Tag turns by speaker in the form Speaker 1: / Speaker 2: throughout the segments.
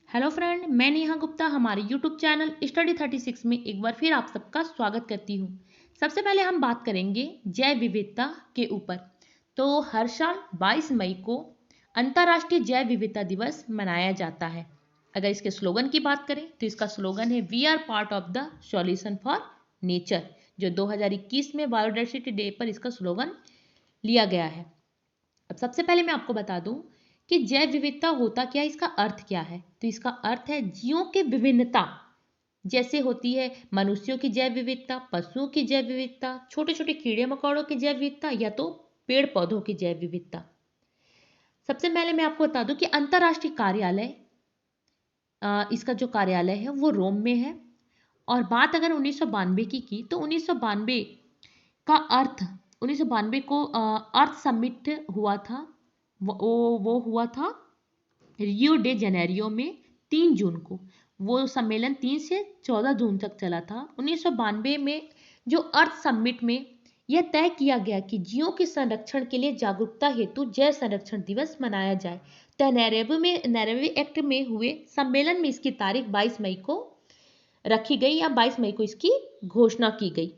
Speaker 1: Hello friend, मैं नेहा गुप्ता हमारे YouTube channel study 36 में एक बार फिर आप सबका स्वागत करती हूँ। सबसे पहले हम बात करेंगे जैव विविधता के ऊपर। तो हर साल 22 मई को अंतर्राष्ट्रीय जैव विविधता दिवस मनाया जाता है। अगर इसके स्लोगन की बात करें तो इसका स्लोगन है we are part of the solution for nature, जो 2021 में बायोडाइवर्सिटी डे पर इसका स्लोगन लिया गया है। अब सबसे पहले मैं आपको बता दूं कि जैव विविधता होता क्या है, इसका अर्थ क्या है। तो इसका अर्थ है जीवों की विभिन्नता, जैसे होती है मनुष्यों की जैव विविधता, पशुओं की जैव विविधता, छोटे छोटे कीड़े मकोड़ों की जैव विविधता या तो पेड़ पौधों की जैव विविधता। सबसे पहले मैं आपको बता दूं कि अंतर्राष्ट्रीय कार्यालय, इसका जो कार्यालय है वो रोम में है। और बात अगर 1992 की तो 1992 का अर्थ 1992 को अर्थ समिट हुआ था। वो हुआ था रियो डे जेनेरियो में 3 जून को। वो सम्मेलन 3 से 14 जून तक चला था। 1992 में जो अर्थ समिट में यह तय किया गया कि जीवों के संरक्षण के लिए जागरूकता हेतु जैव संरक्षण दिवस मनाया जाए। तो नैरोबी एक्ट में हुए सम्मेलन में इसकी तारीख 22 मई को रखी गई या 22 मई को इसकी घोषणा की गई।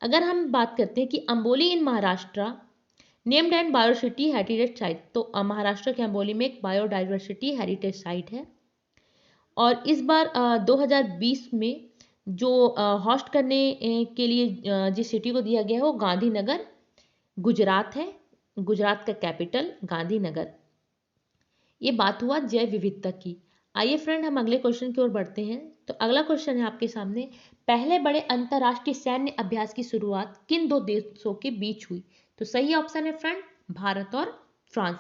Speaker 1: अगर हम बात करते हैं कि Amboli in Maharashtra named and biodiversity heritage site, तो महाराष्ट्र के अंबोली में एक बायोडाइवर्सिटी हेरिटेज साइट है। और इस बार 2020 में जो होस्ट करने के लिए जिस सिटी को दिया गया है वो गांधीनगर गुजरात है। गुजरात का कैपिटल गांधीनगर। ये बात हुआ जैव विविधता की। आइए फ्रेंड, हम अगले क्वेश्चन की ओर बढ़ते हैं। तो अगला क्वेश्चन है आपके सामने, पहले बड़े अंतर्राष्ट्रीय सैन्य अभ्यास की शुरुआत किन दो देशों के बीच हुई। तो सही ऑप्शन है फ्रेंड, भारत और फ्रांस।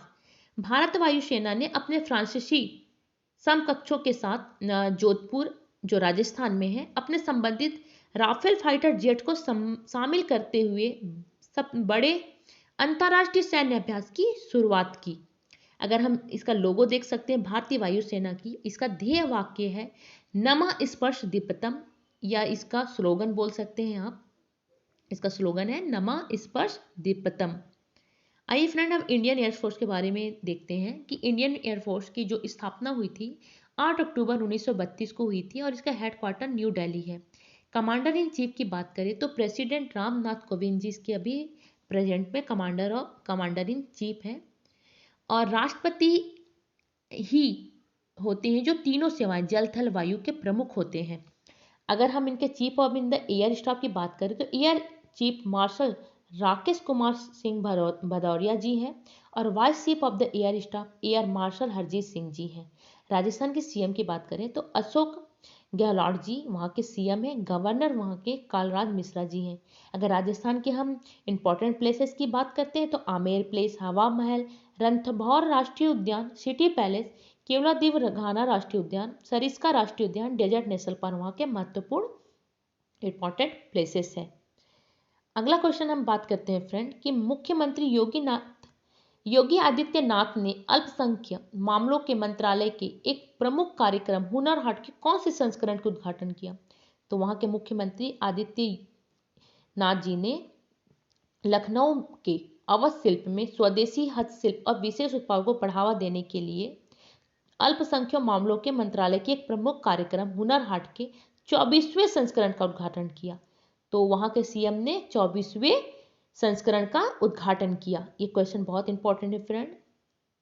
Speaker 1: भारत वायुसेना ने अपने फ्रांसीसी समकक्षों के साथ जोधपुर, जो राजस्थान में है, अपने संबंधित राफेल फाइटर जेट को शामिल करते हुए सब बड़े अंतर्राष्ट्रीय सैन्य अभ्यास की शुरुआत की। अगर हम इसका लोगो देख सकते हैं भारतीय वायुसेना की, इसका ध्येय वाक्य है नमः स्पर्श दीप्तम, या इसका स्लोगन बोल सकते हैं आप। इसका स्लोगन है नमः स्पर्श दीप्तम। आइए फ्रेंड, हम इंडियन एयरफोर्स के बारे में देखते हैं कि इंडियन एयरफोर्स की जो स्थापना हुई थी 8 अक्टूबर 1932 को हुई थी और इसका हेडक्वार्टर न्यू दिल्ली है। कमांडर इन चीफ की बात करें तो प्रेसिडेंट रामनाथ कोविंद जी इसके अभी प्रेजेंट में कमांडर इन चीफ है। और राष्ट्रपति ही होते हैं जो तीनों सेवाएं जल थल वायु के प्रमुख होते हैं। अगर हम इनके chief of in the air staff की बात करें तो air chief marshal Rakesh Kumar Singh Bhadauria ji हैं और vice chief of the air staff air marshal Harjit Singh ji हैं। राजस्थान के सीएम की बात करें तो अशोक गहलोत जी वहाँ के सीएम हैं। गवर्नर वहाँ के कालराज मिश्रा जी हैं। अगर राजस्थान के हम इंपॉर्टेंट प्लेसेस की बात करते हैं तो आमेर प्लेस, हवा महल, रणथंभौर राष्ट्रीय उद्यान, सिटी पैलेस, केवलादेव घाना राष्ट्रीय उद्यान, सरिस्का राष्ट्रीय उद्यान, डेजर्ट नेशनल पार्क वहाँ के महत्वपूर्ण इंपॉर्टेंट प्लेसेस हैं। अगला क्वेश्चन हम बात करते हैं फ्रेंड कि मुख्यमंत्री योगी आदित्यनाथ ने अल्पसंख्यक मामलों के मंत्रालय के एक प्रमुख कार्यक्रम हुनर हाट के कौन से संस्करण का उद्घाटन किया। तो वहां के मुख्यमंत्री आदित्यनाथ जी ने लखनऊ के अवध शिल्प में स्वदेशी हस्तशिल्प और विशेष उत्पादों को बढ़ावा देने के लिए अल्पसंख्यक मामलों के मंत्रालय के एक प्रमुख कार्यक्रम हुनर हाट के 24वें संस्करण का उद्घाटन किया। तो वहां के सीएम ने 24वें संस्करण का उद्घाटन किया। ये क्वेश्चन बहुत इंपॉर्टेंट है फ्रेंड।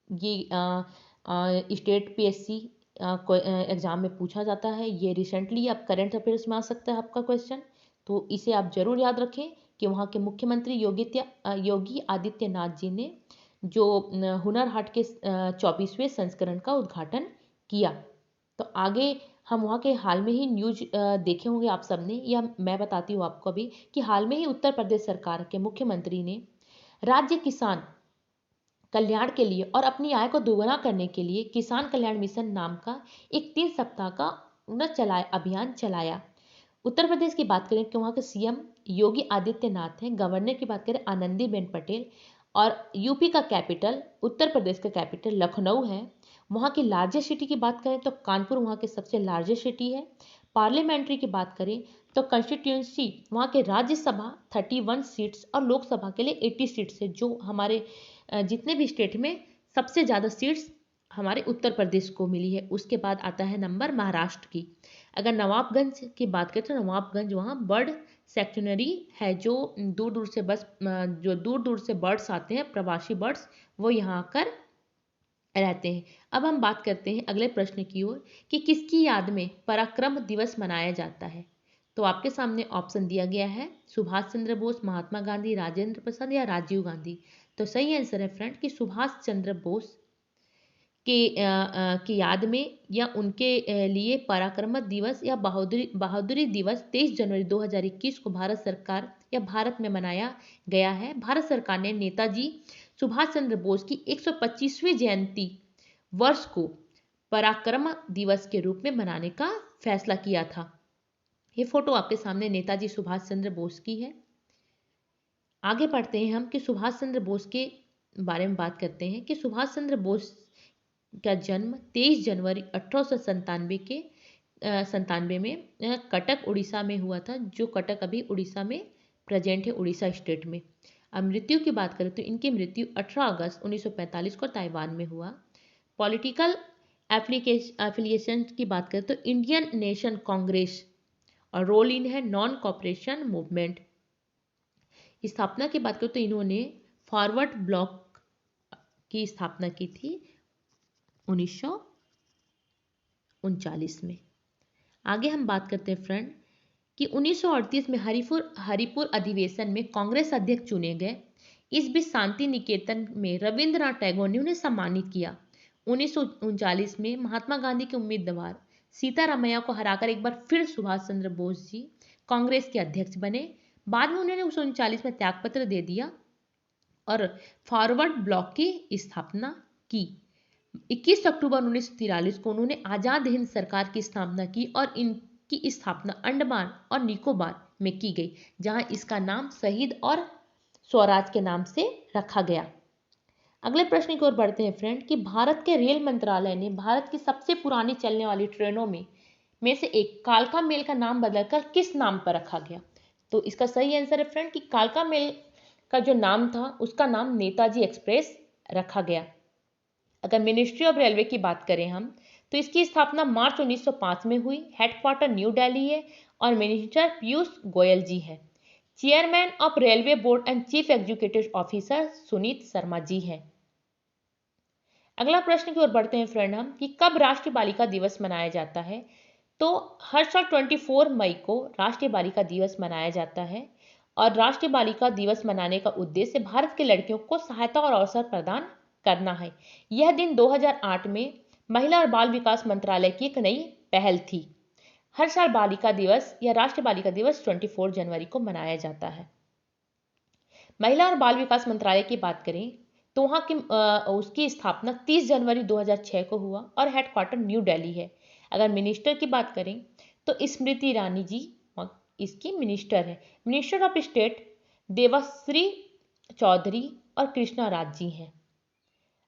Speaker 1: ये स्टेट पीएससी एग्जाम में पूछा जाता है। ये रिसेंटली अब करंट अफेयर्स में आ सकता है आपका क्वेश्चन, तो इसे आप जरूर याद रखें कि वहाँ के मुख्यमंत्री योगी आदित्यनाथ जी ने जो हुनर हाट के 24वें संस्करण का उद्घाटन किया। तो आगे हम वहाँ के हाल में ही न्यूज देखे होंगे आप सबने, या मैं बताती हूँ आपको अभी कि हाल में ही उत्तर प्रदेश सरकार के मुख्यमंत्री ने राज्य किसान कल्याण के लिए और अपनी आय को दोगुना करने के लिए किसान कल्याण मिशन नाम का एक 3 सप्ताह का अभियान चलाया। उत्तर प्रदेश की बात करें तो वहाँ के सीएम योगी आदित्यनाथ हैं। गवर्नर की बात करें आनंदीबेन पटेल। और यूपी का कैपिटल, उत्तर प्रदेश का कैपिटल लखनऊ है। वहाँ की लार्जेस्ट सिटी की बात करें तो कानपुर वहाँ की सबसे लार्जेस्ट सिटी है। पार्लियामेंट्री की बात करें तो कंस्टिट्यूंसी वहाँ के राज्यसभा 31 सीट्स और लोकसभा के लिए 80 सीट्स है, जो हमारे जितने भी स्टेट में सबसे ज़्यादा सीट्स हमारे उत्तर प्रदेश को मिली है। उसके बाद आता है नंबर महाराष्ट्र की। अगर नवाबगंज की बात करें तो नवाबगंज वहाँ बर्ड सेक्चुनरी है, जो दूर दूर से बर्ड्स आते हैं, प्रवासी बर्ड्स, वो यहाँ आकर रहते हैं। अब हम बात करते हैं अगले प्रश्न की ओर कि किसकी याद में पराक्रम दिवस मनाया जाता है। तो आपके सामने ऑप्शन दिया गया है, सुभाष चंद्र बोस, महात्मा गांधी, राजेंद्र प्रसाद या राजीव गांधी। तो सही आंसर है फ्रेंड कि सुभाष चंद्र बोस की याद में या उनके लिए पराक्रम दिवस या बहादुरी दिवस 23 जनवरी 2021 को भारत सरकार या भारत में मनाया गया है। भारत सरकार ने नेताजी सुभाष चंद्र बोस की 125वीं जयंती वर्ष को पराक्रम दिवस के रूप में मनाने का फैसला किया था। ये फोटो आपके सामने नेताजी सुभाष चंद्र बोस की है। आगे बढ़ते हैं हम कि सुभाष चंद्र बोस के बारे में बात करते हैं कि सुभाष चंद्र बोस का जन्म 23 जनवरी 1897 में कटक उड़ीसा में हुआ था, जो कटक अभी उड़ीसा में प्रेजेंट है, उड़ीसा स्टेट में। अब मृत्यु की बात करें तो इनकी मृत्यु 18 अगस्त 1945 को ताइवान में हुआ। पॉलिटिकल एफिलिएशन की बात करें तो इंडियन नेशन कांग्रेस, और रोल इन है नॉन कॉपरेशन मूवमेंट। स्थापना की बात करें तो इन्होंने फॉरवर्ड ब्लॉक की स्थापना की थी 1939 में। आगे हम बात करते हैं फ्रेंड कि 1938 में हरिपुर अधिवेशन में कांग्रेस अध्यक्ष चुने गए। इस बीच शांति निकेतन में रविंद्रनाथ टैगोर ने उन्हें सम्मानित किया। 1939 में महात्मा गांधी के उम्मीदवार सीतारामैया को हराकर एक बार फिर सुभाष चंद्र बोस जी कांग्रेस के अध्यक्ष बने। बाद में उन्होंने 1939 में त्यागपत्र दे दिया और फॉरवर्ड ब्लॉक की स्थापना की। 21 अक्टूबर 1943 को उन्होंने आजाद हिंद सरकार की स्थापना की और इनकी स्थापना अंडमान और निकोबार में की गई, जहां इसका नाम शहीद और स्वराज के नाम से रखा गया। अगले प्रश्न की ओर बढ़ते हैं फ्रेंड कि भारत के रेल मंत्रालय ने भारत की सबसे पुरानी चलने वाली ट्रेनों में से एक कालका मेल का नाम बदलकर किस नाम पर रखा गया। तो इसका सही आंसर है फ्रेंड कि कालका मेल का जो नाम था उसका नाम नेताजी एक्सप्रेस रखा गया। अगर मिनिस्ट्री ऑफ रेलवे की बात करें हम तो इसकी स्थापना मार्च 1905 में हुई। हेडक्वार्टर न्यू दिल्ली है और मिनिस्टर पीयूष गोयल जी है। Chairman of railway board and chief executive officer Sunit Sharma ji हैं। अगला प्रश्न की ओर बढ़ते हैं फ्रेंड हम कि कब राष्ट्रीय बालिका दिवस मनाया जाता है। तो हर साल 24 मई को राष्ट्रीय बालिका दिवस मनाया जाता है और राष्ट्रीय बालिका दिवस मनाने का उद्देश्य भारत की लड़कियों को सहायता और अवसर प्रदान करना है। यह दिन 2008 में महिला और बाल विकास मंत्रालय की एक नई पहल थी। हर साल बालिका दिवस या राष्ट्रीय बालिका दिवस 24 जनवरी को मनाया जाता है। महिला और बाल विकास मंत्रालय की बात करें तो वहाँ की उसकी स्थापना 30 जनवरी 2006 को हुआ और हेडक्वार्टर न्यू दिल्ली है। अगर मिनिस्टर की बात करें तो स्मृति ईरानी जी इसकी मिनिस्टर है। Minister of state Debasree Chaudhary और कृष्णा राज जी हैं।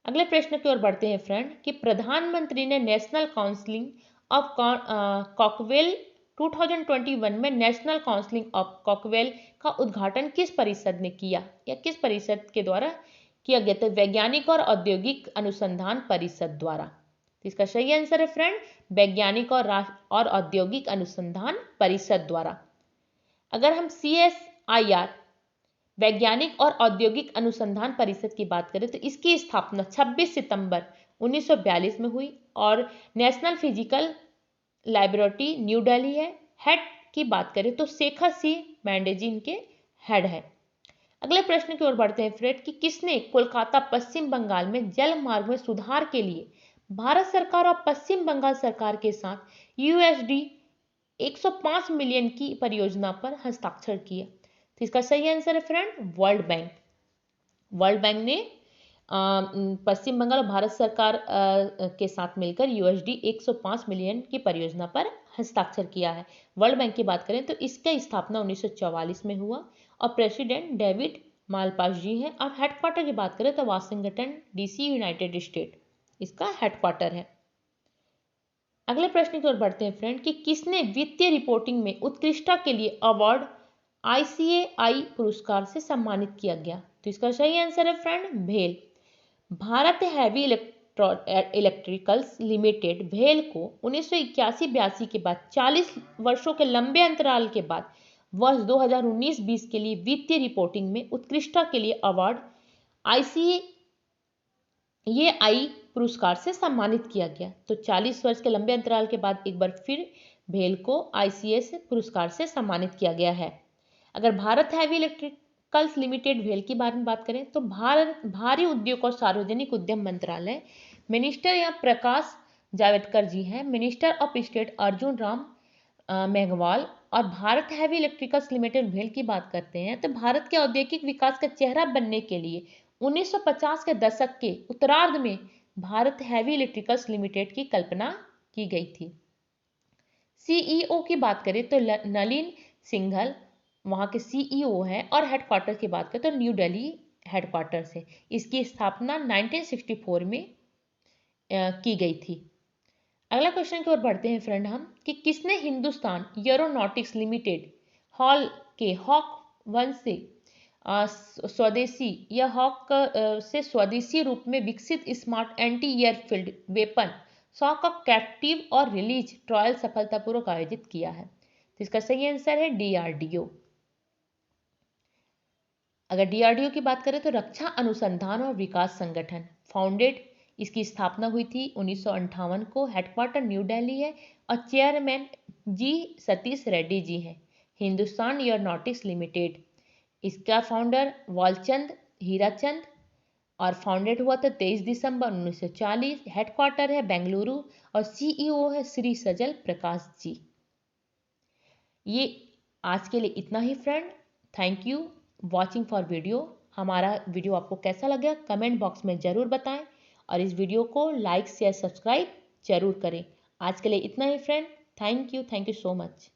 Speaker 1: अगले प्रश्न की ओर बढ़ते हैं फ्रेंड कि प्रधानमंत्री ने नेशनल काउंसिलिंग ऑफ कॉकवेल 2021 में नेशनल काउंसिलिंग ऑफ कॉकवेल का उद्घाटन किस परिषद ने किया या किस परिषद के द्वारा किया गया। तो वैज्ञानिक और औद्योगिक अनुसंधान परिषद द्वारा। तो इसका सही आंसर है फ्रेंड वैज्ञानिक और औद्योगिक अनुसंधान परिषद द्वारा। अगर हम CSIR वैज्ञानिक और औद्योगिक अनुसंधान परिषद की बात करें तो इसकी स्थापना 26 सितंबर 1942 में हुई और national physical laboratory new Delhi है। हेड की बात करें तो शेखर सी मैंडेजी इनके हेड है। अगले प्रश्न की ओर बढ़ते हैं फ्रेंड कि किसने कोलकाता पश्चिम बंगाल में जल मार्ग में सुधार के लिए भारत सरकार और पश्चिम बंगाल सरकार के साथ USD 105 मिलियन की परियोजना पर हस्ताक्षर किया। तो इसका सही आंसर है friend world bank. World bank ने पश्चिम बंगाल और भारत सरकार के साथ मिलकर USD 105 मिलियन की परियोजना पर हस्ताक्षर किया है। वर्ल्ड बैंक की बात करें तो इसका स्थापना 1944 में हुआ और प्रेसिडेंट डेविड मालपास जी हैं। और हेडक्वार्टर की बात करें तो वाशिंगटन DC यूनाइटेड स्टेट इसका हेडक्वार्टर है। अगले प्रश्न की ओर बढ़ते हैं फ्रेंड कि किसने वित्तीय रिपोर्टिंग में उत्कृष्टता के लिए अवार्ड ICAI पुरस्कार से सम्मानित किया गया। तो इसका सही आंसर है फ्रेंड भेल। भारत हैवी इलेक्ट्रिकल्स लिमिटेड भेल को 1981-82 के बाद 40 वर्षों के लंबे अंतराल के बाद वर्ष 2019-20 के लिए वित्तीय रिपोर्टिंग में उत्कृष्टता के लिए अवार्ड आई पुरस्कार से सम्मानित किया गया। तो 40 वर्ष के लंबे अंतराल के बाद एक बार फिर भेल को ICS पुरस्कार से सम्मानित किया गया है। अगर भारत हैवी इलेक्ट्रिकल्स लिमिटेड भेल के बारे में बात करें तो भारी उद्योग और सार्वजनिक उद्यम मंत्रालय मिनिस्टर या प्रकाश जावड़ेकर जी हैं। Minister of state Arjun Ram Meghwal. और भारत हैवी इलेक्ट्रिकल्स लिमिटेड भेल की बात करते हैं तो भारत के औद्योगिक विकास का चेहरा बनने के लिए 1950 के दशक के उत्तरार्ध में भारत हैवी इलेक्ट्रिकल्स लिमिटेड की कल्पना की गई थी। CEO की बात करें तो नलिन सिंघल वहाँ के CEO हैं और हेडक्वार्टर की बात करें तो न्यू दिल्ली हेडक्वार्टर से। इसकी स्थापना 1964 में की गई थी। अगला क्वेश्चन की ओर बढ़ते हैं फ्रेंड हम कि किसने हिंदुस्तान एरोनॉटिक्स लिमिटेड हॉल के हॉक 1 से स्वदेशी या हॉक से स्वदेशी रूप में विकसित smart anti airfield weapon saw का कैप्टिव और रिलीज ट्रायल सफलतापूर्वक आयोजित किया है। तो इसका सही आंसर है DRDO। अगर DRDO की बात करें तो रक्षा अनुसंधान और विकास संगठन फाउंडेड, इसकी स्थापना हुई थी 1958 को। हेडक्वार्टर न्यू दिल्ली है और चेयरमैन जी सतीश रेड्डी जी हैं। हिंदुस्तान एरोनॉटिक्स लिमिटेड, इसका फाउंडर वालचंद हीराचंद और फाउंडेड हुआ था 23 दिसंबर 1940। हेडक्वार्टर है बेंगलुरु और CEO है श्री सजल प्रकाश जी। ये आज के लिए इतना ही friend. Thank you watching for video. हमारा वीडियो आपको कैसा लगा कमेंट बॉक्स में ज़रूर बताएं और इस वीडियो को लाइक शेयर सब्सक्राइब जरूर करें। आज के लिए इतना ही friend. Thank you so much.